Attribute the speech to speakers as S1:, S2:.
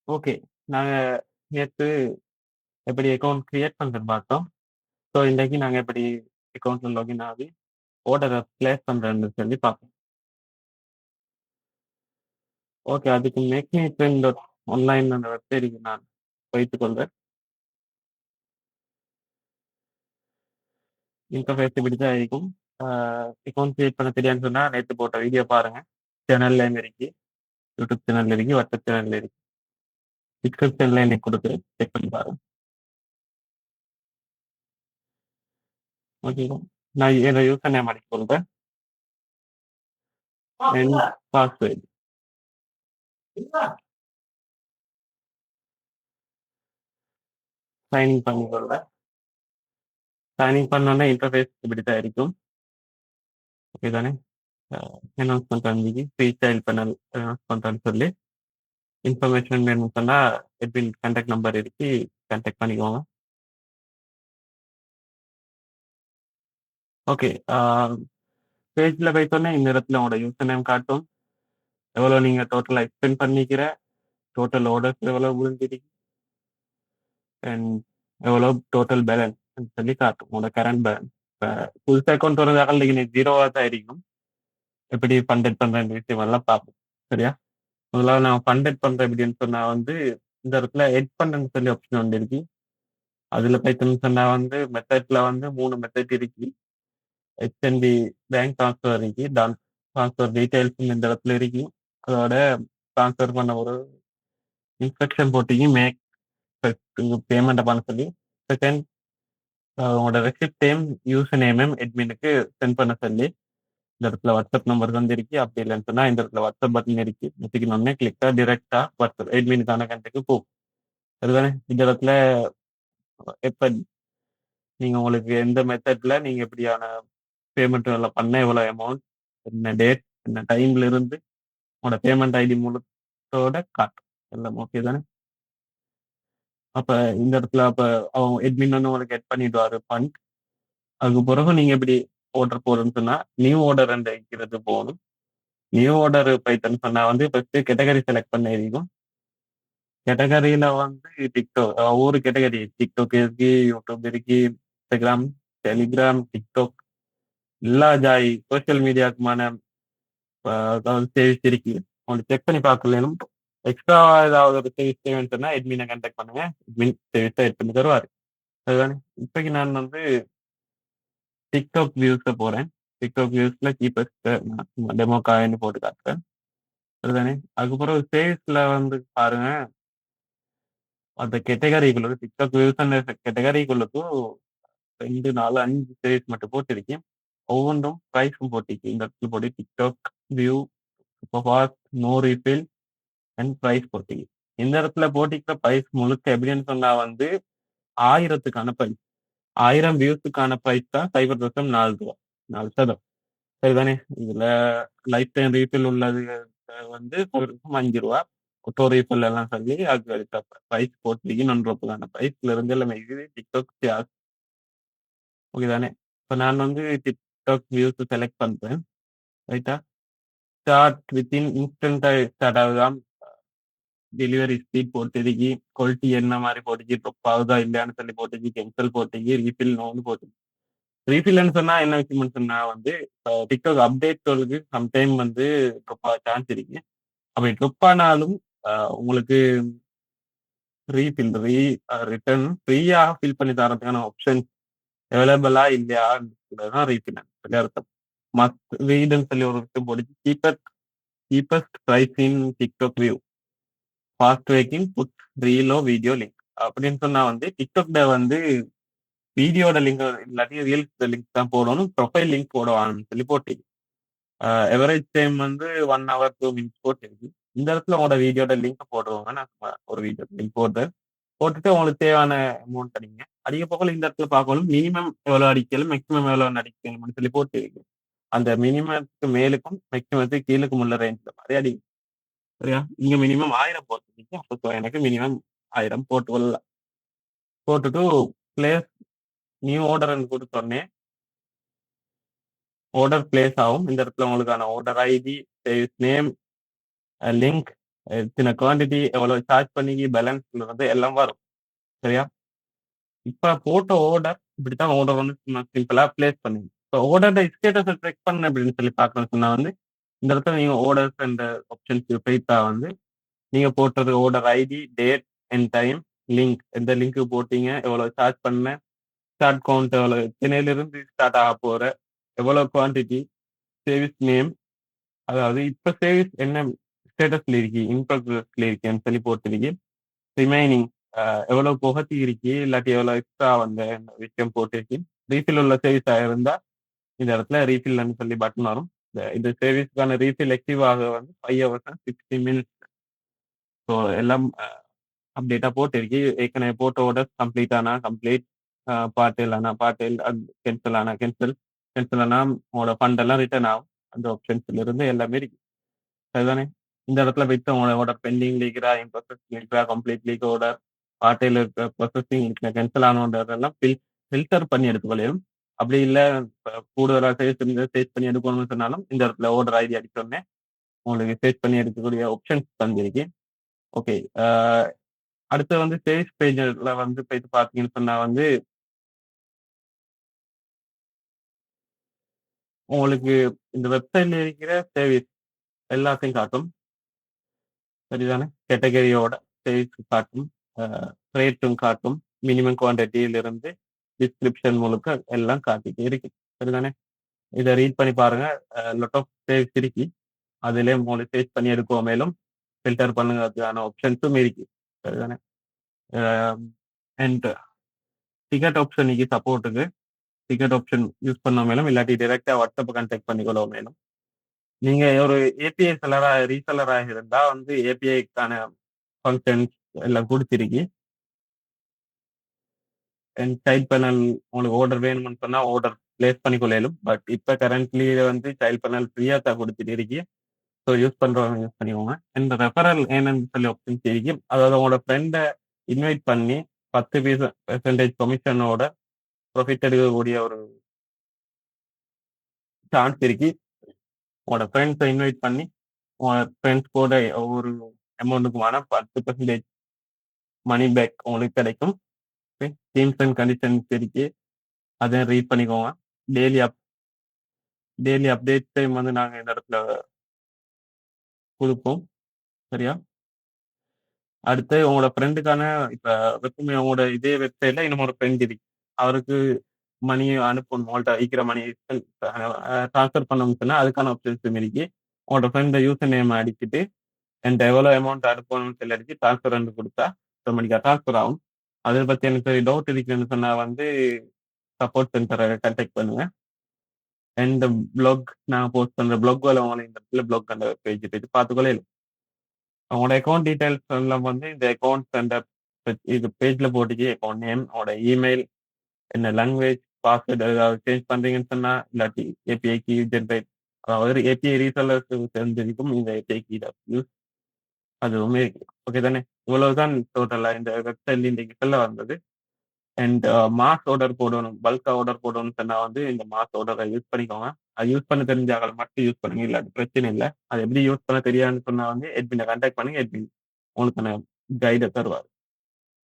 S1: Okay. நாங்க நேத்து எப்படி அக்கவுண்ட் கிரியேட் பண்றதுன்னு பார்த்தோம். ஸோ இன்னைக்கு நாங்க எப்படி அக்கவுண்ட்ல லாகின் ஆகி ஆர்டர பிளேஸ் பண்றதுன்னு சொல்லி பார்ப்போம். ஓகே. அதுக்கு makemetrend.online அந்த வெப்சைட்டுக்கு நான் வைத்துக் கொள்றேன். இன்டர்ஃபேஸ் இப்படித்தான் இருக்கும். அக்கவுண்ட் கிரியேட் பண்ண தெரியாதுன்னு சொன்னா நேத்து போட்ட வீடியோ பாருங்க. சேனல்ல இருக்கு. யூடியூப் சேனல்ல இருக்கு. வாட்ஸ்அப் சேனல்ல இருக்கு. டிஸ்கிரிப்ஷன்ல எனக்கு கொடுக்குறேன். செக் பண்ணி பாருங்க. ஓகேவா? நான் என்னோட யூசர் நேம் அடிக்க சொல்றேன். And password. சைன்இன் பண்ணி கொள்றேன். சைன்இன் பண்ணோன்னா இன்டர்ஃபேஸ் இப்படித்தான் இருக்கும். ஓகே தானே? அனௌன்ஸ்மெண்ட் வந்துச்சு. ஃப்ரீ ஸ்டைல் பேனல் அனௌன்ஸ் பண்றேன்னு சொல்லி இன்ஃபர்மேஷன் வேணும்னு சொன்னா எட்மின் கான்டாக்ட் நம்பர் இருக்கு. கான்டாக்ட் பண்ணிக்கோங்க. ஓகே. பேஜ்ல போயிட்டோன்னே இந்த இடத்துல உங்களோட யூசர் நேம் காட்டும். எவ்வளோ நீங்க டோட்டலா எக்ஸ்பெண்ட் பண்ணிக்கிற, டோட்டல் ஆர்டர்ஸ் எவ்வளோ விழுந்திருக்கு, அண்ட் எவ்வளோ டோட்டல் பேலன்ஸ் சொல்லி காட்டும். உங்களோட கரண்ட் பேலன்ஸ். இப்போ புதுசாக அக்கௌண்ட் வரதாக இன்னைக்கு ஜீரோவாக தான் இருக்கும். எப்படி ஃபண்டட் பண்ற விஷயம் எல்லாம் பார்ப்போம். சரியா? முதல்ல நான் ஃபண்டட் பண்றேன் எப்படின்னு சொன்னா இந்த இடத்துல எட் பண்ணன்னு சொல்லி ஆப்ஷன் வந்து இருக்கு. அதுல போய்ட்டுன்னு சொன்னா மெத்தட்ல 3 மெத்தட் இருக்கு. ஹெச்என்பி பேங்க் ட்ரான்ஸ்ஃபர் இருக்கு. ட்ரான்ஸ்ஃபர் டீடைல்ஸ் இந்த இடத்துல இருக்கு. அதோட ட்ரான்ஸ்ஃபர் பண்ண ஒரு இன்ஸ்ட்ரக்ஷன் போட்டிங்க மேக் பேமெண்ட் பண்ண சொல்லி. செகண்ட், உங்களோட ரெசிப்ட் நேம் யூசர் நேமும் எட்மினுக்கு சென்ட் பண்ண சொல்லி இந்த இடத்துல வாட்ஸ்அப் நம்பர் இருக்கு. அப்படி இல்லைன்னு சொன்னா இந்த இடத்துல வாட்ஸ்அப் பட்டன் இருக்கு. வச்சுக்கணும்னே கிளிக்கா டிரெக்டா வாட்ஸ்அப் எட்மினுக்கான கண்டெக்ட் போகும். அதுதானே இந்த இடத்துல எப்ப நீங்க உங்களுக்கு எந்த மெத்தட்ல நீங்க எப்படியான பேமெண்ட் எல்லாம் பண்ண எவ்வளவு அமௌண்ட், என்ன டேட், என்ன டைம்ல இருந்து உங்களோட பேமெண்ட் ஐடி முழுத்தோட காட்டும். எல்லாம் ஓகே தானே? அப்ப இந்த இடத்துல அவங்க எட்மின் உங்களுக்கு எட் பண்ணிடுவாரு ஃபண்ட். அதுக்கு பிறகு நீங்க எப்படி ஆர்டர் போடுறேன்னு சொன்னா நியூ ஆர்டர் வைக்கிறது போகணும். நியூ ஆர்டர் பைத்தன்னு சொன்னா ஃபர்ஸ்ட் கேட்டகரி செலக்ட் பண்ண இருக்கும். கேட்டகரியில டிக்டாக் ஒவ்வொரு கேட்டகரி டிக்டாக் இருக்கு, யூடியூப் இருக்கு, இன்ஸ்டாகிராம், டெலிகிராம், டிக்டாக் எல்லா ஜாய் சோசியல் மீடியாவுக்குமான அதாவது சேவிஸ் இருக்கு. உங்களுக்கு செக் பண்ணி பார்க்கணும். எக்ஸ்ட்ரா ஏதாவது ஒரு சேவிஸ் தேவைன்னு சொன்னா எட்மினை கான்டாக்ட் பண்ணுங்க. எட்மின் சேவிஸை எட் பண்ணி தருவாரு. அதுதானே? இப்போக்கு நான் டிக்டாக் வியூஸ்ல போறேன். டிக்டாக் வியூஸ்ல சீப்பஸ்ட் டெமோ காயின்னு போட்டு காட்டுறேன். அதுதானே? அதுக்கப்புறம் சேல்ஸ்ல பாருங்க. அந்த கேட்டகரிக்குள்ள டிக்டாக் வியூஸ் அந்த கேட்டகரிக்குள்ளுக்கும் 2, 4, 5 சேல்ஸ் மட்டும் போட்டிருக்கேன். ஒவ்வொன்றும் ப்ரைஸும் போட்டிருக்கு. இந்த இடத்துல போட்டு TikTok view super fast no refill and price போட்டிருக்கு. இந்த இடத்துல போட்டிருக்கிற ப்ரைஸ் முழுக்க எப்படின்னு சொன்னா 1000த்துக்கான ப்ரைஸ். 1000 வியூஸுக்கான ப்ரைஸ் தான் 0.4 ரூபா. 4 சதம். சரிதானே? இதுல லைஃப் டைம் ரீஃபில் உள்ளது ஒரு 5 ரூபா. ஆட்டோ ரீஃபில் எல்லாம் சொல்லி அதுக்கு அடுத்த ப்ரைஸ் போட்டிருக்கு. நன்றுக்கான ப்ரைஸ்ல இருந்து எல்லாமே இது டிக்டாக் ஷேர். ஓகே தானே? இப்போ நான் டிக்டாக் வியூஸ் செலக்ட் பண்றேன். ரைட்டா? ஸ்டார்ட் வித்தின் இன்ஸ்டன்டா ஸ்டார்ட் ஆகுதாம். டெலிவரி ஸ்பீட் போட்டிருக்கு. குவாலிட்டி என்ன மாதிரி போட்டுச்சு, ட்ரொப் ஆகுதா இல்லையான்னு சொல்லி போட்டுச்சு. கேன்சல் போட்டுச்சு. ரீஃபில் நோன்னு போட்டுச்சு. ரீஃபில்னு சொன்னா என்ன விஷயம்னு சொன்னா டிக்டாக் அப்டேட்களுக்கு சம்டைம் ட்ரொப் ஆக சான்ஸ் இருக்கு. அப்படி ட்ரொப் ஆனாலும் உங்களுக்கு ரீஃபில் ரிட்டர்ன் ஃப்ரீயாக ஃபில் பண்ணி தரதுக்கான ஆப்ஷன் அவைலபிளா இல்லையான்றதுதான் ரீஃபில் சொல்லி அர்த்தம். மஸ்ட் ரீடுன்னு சொல்லி ஒரு விஷயம் போட்டுச்சு. Cheapest price in TikTok view fast working put ரீலோ வீடியோ லிங்க் அப்படின்னு சொன்னா டிக்டாக்ல வீடியோட லிங்க் இல்லாட்டி ரீல்ஸ் லிங்க் தான் போடணும். ப்ரொஃபைல் லிங்க் போடுவான்னு சொல்லி போட்டு எவரேஜ் டைம் 1 hour 2 minutes போட்டிருக்கு. இந்த இடத்துல உங்களோட வீடியோட லிங்க் போடுவாங்க. நான் ஒரு வீடியோ லிங்க் போட்டுட்டு உங்களுக்கு தேவையான அமௌண்ட் அடிங்க. அடிக்க போகல இந்த இடத்துல பார்க்கணும் மினிமம் எவ்வளோ அடிக்கலும் மேக்ஸிமம் எவ்வளோ அடிக்கணும்னு சொல்லி போட்டு இருக்கு. அந்த மினிமத்துக்கு மேலுக்கும் மேக்ஸிமத்துக்கு கீழுக்கும் உள்ள ரேஞ்சில் மாதிரி அடி. சரியா? இங்க மினிமம் 1000 போட்டுருக்கீங்க. அப்போ எனக்கு மினிமம் 1000 போட்டு கொள்ளலாம். போட்டுட்டு பிளேஸ் நியூ ஆர்டர்ன்னு கொடுத்தோடனே ஆர்டர் பிளேஸ் ஆகும். இந்த இடத்துல உங்களுக்கான order ID, sales name, link, எத்தனை குவான்டிட்டி, எவ்வளவு சார்ஜ் பண்ணி, பேலன்ஸ்ல இருந்து எல்லாம் வரும். சரியா? இப்ப போட்ட ஆர்டர் இப்படித்தான் ஆர்டர் வந்து சும்மா சிம்பிளா பிளேஸ் பண்ணுங்க. இப்போ ஆர்டரோட ஸ்டேட்டஸை செக் பண்ண அப்படின்னு சொல்லி பார்க்கணும்னு சொன்னா வந்து இந்த இடத்துல நீங்க ஆர்டர்ஸ் என்ற ஆப்ஷன்ஸ் போயிட்டா வந்து நீங்க போட்டது order ID, date and time, link எந்த லிங்க் போட்டீங்க, எவ்வளவு சார்ஜ் பண்ண, ஸ்டார்ட் கவுண்ட் எவ்வளவு, திணையிலிருந்து ஸ்டார்ட் ஆக போற, எவ்வளவு குவான்டிட்டி, சேவிஸ் நேம், அதாவது இப்ப சேவிஸ் என்ன ஸ்டேட்டஸ்ல இருக்கு, இன்ப்ரோக்ரஸ்ல இருக்கேன்னு சொல்லி போட்டிருக்கு. ரிமைனிங் எவ்வளவு புகத்தி இருக்கு, இல்லாட்டி எவ்வளவு எக்ஸ்ட்ரா வந்த விஷயம் போட்டிருக்கு. ரீஃபில் உள்ள சேவிஸ் ஆயிருந்தா இந்த இடத்துல ரீஃபில்னு சொல்லி பட்டன் வரும். இந்த சேவிஸ்க்கான ரீஃபில் ஆக்டிவ் ஆக வந்து 5 ஹவர்ஸ் 60 மினிட்ஸ். ஸோ எல்லாம் அப்டேட்டா போட்டிருக்கு. ஏற்கனவே போட்ட ஆர்டர் கம்ப்ளீட் ஆனா கம்ப்ளீட், பார்ட்டில் ஆனா பார்ட்டில், கேன்சல் ஆனா கேன்சல், கேன்சல் ஆனா உங்களோட ஃபண்ட் எல்லாம் ரிட்டர்ன் ஆகும். அந்த ஆப்ஷன்ஸ்ல இருந்து எல்லாமே இருக்கு. அதுதானே இந்த இடத்துல போயிட்டு உங்களோட ஆர்டர் பெண்டிங் இருக்கிறா, இன் ப்ராசஸ் இருக்கிறா, கம்ப்ளீட் லீக் ஆர்டர், பார்ட்டியில் இருக்கிற ப்ராசஸிங் இருக்கிற, கேன்சல் ஆன ஆர்டர் எல்லாம் ஃபில்டர் பண்ணி எடுத்துக்கொள்ளும். அப்படி இல்லை கூடுதலாக சேவ் பண்ணி எடுக்கணும்னு சொன்னாலும் இந்த இடத்துல ஆர்டர் ஐடி அடிச்சோடனே உங்களுக்கு சேவ் பண்ணி எடுக்கக்கூடிய ஆப்ஷன்ஸ் தந்திருக்கு. ஓகே. அடுத்து வந்து சேல்ஸ் பேஜ்ல வந்து போயிட்டு பார்த்தீங்கன்னு சொன்னா வந்து உங்களுக்கு இந்த வெப்சைட்ல இருக்கிற சர்வீஸ் எல்லாத்தையும் காட்டும். சரிதானே? கேட்டகரியோட சேல்ஸ் காட்டும், ரேட்டும் காட்டும், மினிமம் குவான்டிட்டியிலிருந்து டிஸ்கிரிப்ஷன் முழுக்க எல்லாம் காட்டிட்டு இருக்கு. சரிதானே? இதை ரீட் பண்ணி பாருங்க. லொட் ஆஃப் சேல்ஸ் இருக்கு. அதிலே உங்களுக்கு சேல்ஸ் பண்ணி எடுக்குவோம். மேலும் ஃபில்டர் பண்ணுறதுக்கான ஆப்ஷன்ஸும் இருக்கு. சரிதானே? அண்ட் டிக்கெட் ஆப்ஷன் இருக்கு சப்போர்ட்டுக்கு. டிக்கெட் ஆப்ஷன் யூஸ் பண்ண மேலும் இல்லாட்டி டைரக்டா வாட்ஸ்அப் கான்டாக்ட் பண்ணிக்கொள்ள மேலும் நீங்க ஒரு ஏபிஐ செல்லரா ரீசெல்லராக இருந்தா வந்து ஏபிஐக்கான ஃபங்க்ஷன்ஸ் எல்லாம் கொடுத்திருக்கி. சைல்ட் பேனல் உங்களுக்கு ஆர்டர் வேணும்னு சொன்னா ஆர்டர் பிளேஸ் பண்ணிக்கொள்ளும். பட் இப்ப கரண்ட்லி வந்து சைல்ட் பேனல் ஃப்ரீயா தான் கொடுத்துட்டு இருக்கி. ஸோ யூஸ் பண்றவங்க யூஸ் பண்ணிக்கோங்க. இந்த ரெஃபரல் ஏன்னு சொல்லி ஆப்ஷன் தெரியும். அதாவது உங்களோட ஃப்ரெண்டை இன்வைட் பண்ணி 10% கமிஷனோட ப்ராஃபிட் எடுக்கக்கூடிய ஒரு சான்ஸ் இருக்கு. உங்களோட ஃப்ரெண்ட்ஸை இன்வைட் பண்ணி உங்களோட ஃப்ரெண்ட்ஸ் கூட ஒவ்வொரு அமௌண்ட்டுக்குமான 10% மணி பேக் உங்களுக்கு கிடைக்கும். டீம்ஸ் அண்ட் கண்டிஷன்ஸ் இருக்கு. அதை ரீட் பண்ணிக்கோங்க. டெய்லி டெய்லி அப்டேட் டைம் வந்து நாங்கள் இந்த இடத்துல கொடுப்போம். சரியா? அடுத்து உங்களோட ஃப்ரெண்டுக்கான இப்போ எப்பவுமே உங்களோட இதே வெப்சைட்ல இன்னும் ஒரு ஃப்ரெண்ட் இருக்கு. அவருக்கு மணி அனுப்பணும், உங்கள்கிட்ட வைக்கிற மணி ட்ரான்ஸ்ஃபர் பண்ணணும்னு சொன்னா அதுக்கான ஆப்ஷன்ஸ் இருக்கு. உங்களோட ஃப்ரெண்ட் யூசர் நேம் அடிச்சுட்டு என்கிட்ட எவ்வளோ அமௌண்ட் அனுப்பணும்னு சொல்லி அடிச்சு ட்ரான்ஸ்ஃபர் கொடுத்தா ஆட்டோமேட்டிக்காக ட்ரான்ஸ்ஃபர் ஆகும். அதை பற்றி எனக்கு டவுட் இருக்குன்னு சொன்னா வந்து சப்போர்ட் சென்டரை கான்டாக்ட் பண்ணுங்க. அண்ட் பிளாக் நான் போஸ்ட் பண்ற பிளாக்ல உங்களை இந்த இடத்துல பிளாக் அந்த பேஜ் போயிட்டு பார்த்துக்கொள்ள. உங்களோட அக்கௌண்ட் டீடைல்ஸ் எல்லாம் வந்து இந்த அக்கௌண்ட் அந்த இது பேஜ்ல போட்டுச்சு. அக்கௌண்ட் நேம், உங்களோட இமெயில், என்ன லாங்குவேஜ், பாஸ்வேர்டு ஏதாவது சேஞ்ச் பண்றீங்கன்னு சொன்னா இல்லாட்டி ஏபிஐ கீ ஜென்ரேட், அதாவது ஏபிஐ ரீசெல்லர்ஸ் தெரிஞ்சிருக்கும் இந்த ஏபிஐ கீ யூஸ் அதுவுமே இருக்கு. ஓகே தானே? இவ்வளவுதான் டோட்டலா இந்த வெப்சைட்ல இன்னைக்கு சொல்ல வந்தது. அண்ட் மாஸ் ஆர்டர் போடணும், பல்கா ஆர்டர் போடணும்னு சொன்னா வந்து இந்த மாஸ் ஆர்டரை யூஸ் பண்ணிக்கோங்க. அது யூஸ் பண்ண தெரிஞ்சாக மட்டும் யூஸ் பண்ணுங்க, இல்லாட்டி பிரச்சனை இல்லை. அது எப்படி யூஸ் பண்ண தெரியாதுன்னு சொன்னா வந்து எட்மினை கான்டாக்ட் பண்ணுங்க. எட்மின் உங்களுக்கான கைடை தருவார்.